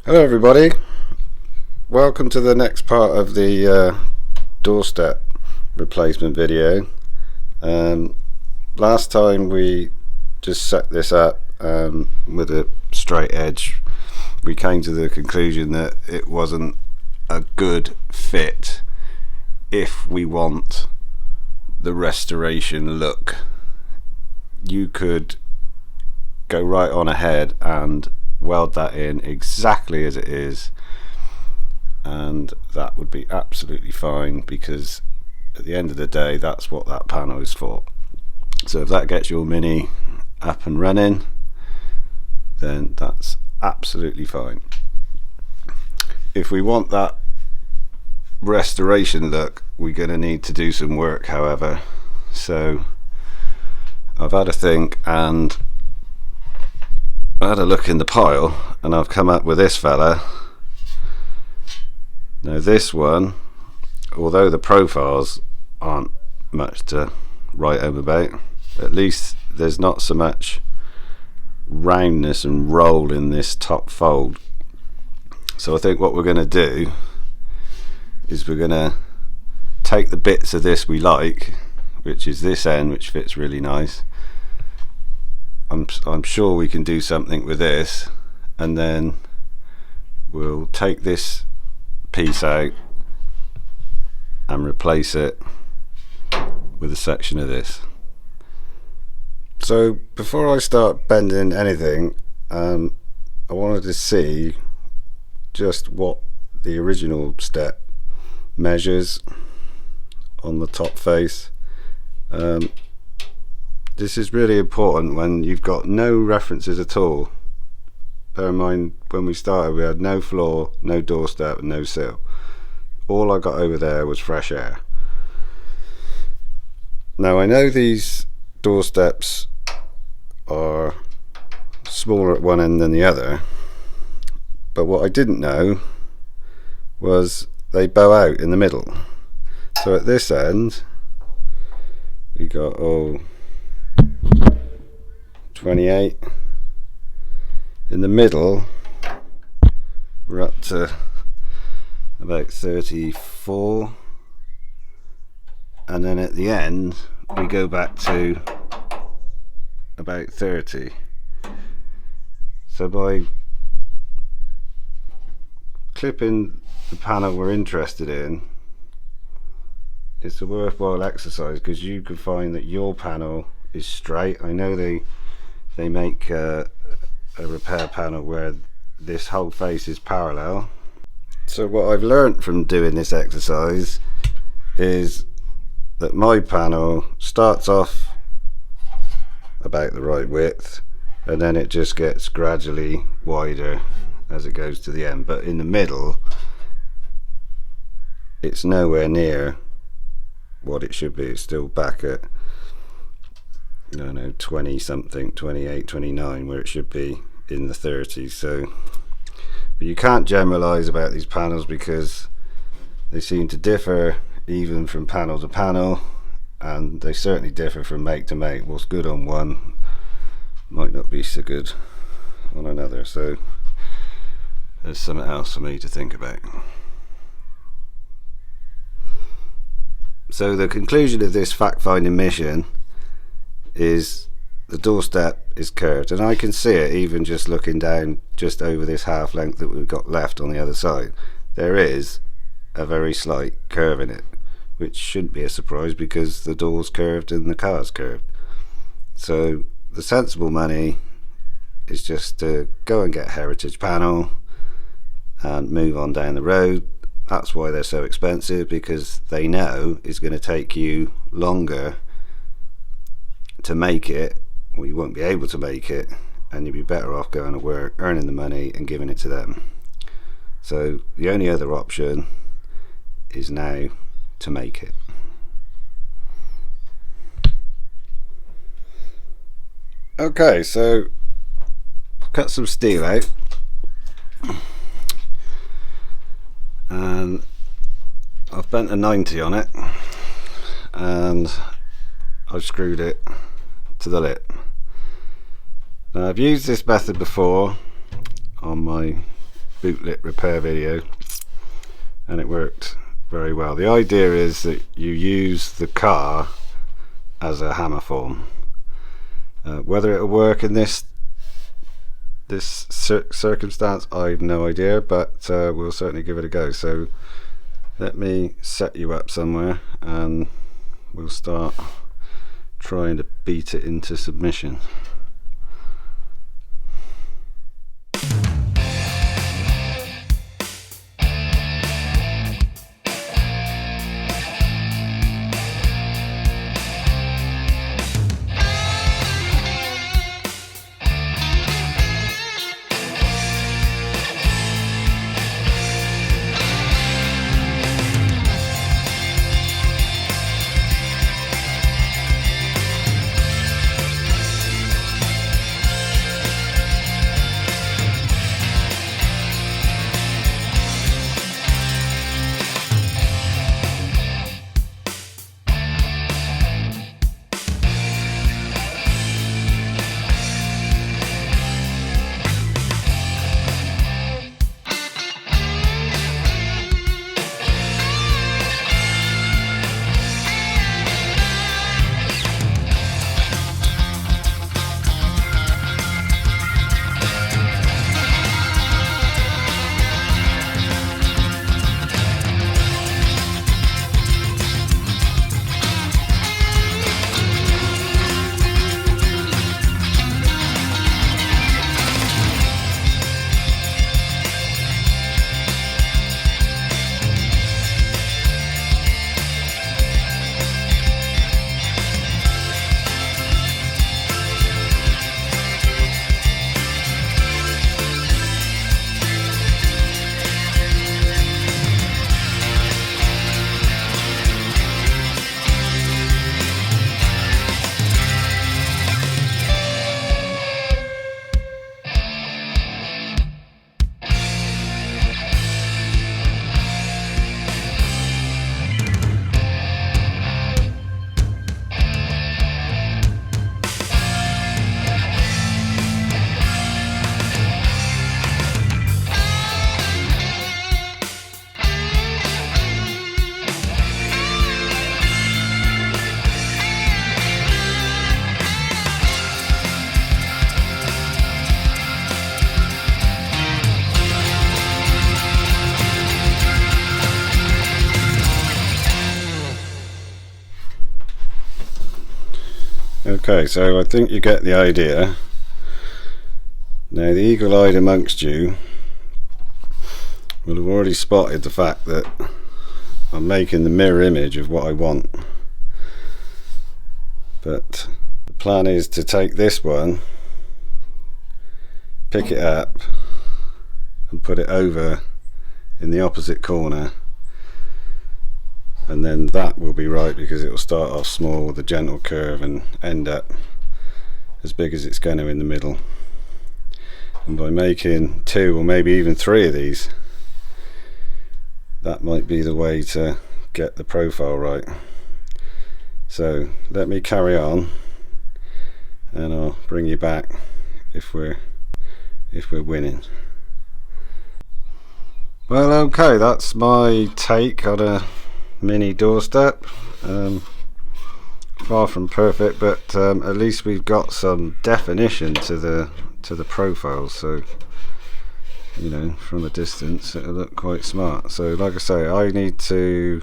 Hello everybody, welcome to the next part of the doorstep replacement video. Last time we just set this up with a straight edge. We came to the conclusion that it wasn't a good fit if we want the restoration look. You could go right on ahead and weld that in exactly as it is, and that would be absolutely fine, because at the end of the day that's what that panel is for. So if that gets your Mini up and running, then that's absolutely fine. If we want that restoration look, we're going to need to do some work, however. So I've had a think and I had a look in the pile, and I've come up with this fella. Now this one, although the profiles aren't much to write home about, at least there's not so much roundness and roll in this top fold. So I think what we're going to do is we're going to take the bits of this we like, which is this end, which fits really nice. I'm sure we can do something with this, and then we'll take this piece out and replace it with a section of this. So before I start bending anything, I wanted to see just what the original step measures on the top face. This is really important when you've got no references at all. Bear in mind, when we started we had no floor, no doorstep and no sill. All I got over there was fresh air. Now I know these doorsteps are smaller at one end than the other, but what I didn't know was they bow out in the middle. So at this end we got 28. In the middle we're up to about 34, and then at the end we go back to about 30. So by clipping the panel we're interested in, it's a worthwhile exercise, because you can find that your panel is straight. I know they make a repair panel where this whole face is parallel. So what I've learnt from doing this exercise is that my panel starts off about the right width, and then it just gets gradually wider as it goes to the end, but in the middle it's nowhere near what it should be. It's still back at, I don't know, 20 something, 28, 29, where it should be in the 30s. So but you can't generalize about these panels, because they seem to differ even from panel to panel, and they certainly differ from make to make. What's good on one might not be so good on another. So there's something else for me to think about. So the conclusion of this fact-finding mission is the doorstep is curved, and I can see it even just looking down just over this half length that we've got left on the other side. There is a very slight curve in it, which shouldn't be a surprise because the door's curved and the car's curved. So the sensible money is just to go and get a heritage panel and move on down the road. That's why they're so expensive, because they know it's going to take you longer to make it, or you won't be able to make it, and you'd be better off going to work, earning the money and giving it to them. So the only other option is now to make it. Okay, so cut some steel out, and I've bent a 90 on it, and I've screwed it to the lip. Now I've used this method before on my bootlit repair video, and it worked very well. The idea is that you use the car as a hammer form. Whether it'll work in this circumstance, I've no idea, but we'll certainly give it a go. So let me set you up somewhere and we'll start trying to beat it into submission. Okay, so I think you get the idea. Now the eagle-eyed amongst you will have already spotted the fact that I'm making the mirror image of what I want, but the plan is to take this one, pick it up and put it over in the opposite corner, and then that will be right because it will start off small with a gentle curve and end up as big as it's going to in the middle. And by making 2 or maybe even 3 of these, that might be the way to get the profile right. So let me carry on and I'll bring you back if we're winning. Well, okay, that's my take on a mini doorstep. Far from perfect, but at least we've got some definition to the profile, so you know, from a distance it'll look quite smart. So like I say, I need to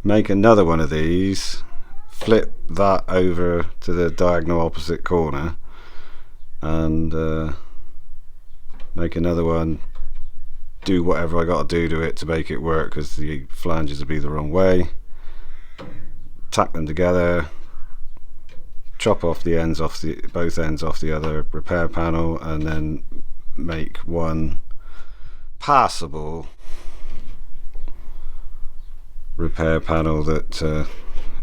make another one of these, flip that over to the diagonal opposite corner, and make another one, do whatever I got to do to it to make it work, because the flanges will be the wrong way, tack them together, chop off the ends off both ends off the other repair panel, and then make one passable repair panel that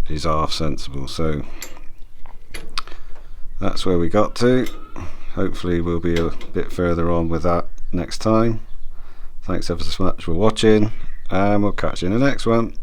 is half sensible. So that's where we got to. Hopefully we'll be a bit further on with that next time. Thanks ever so much for watching, and we'll catch you in the next one.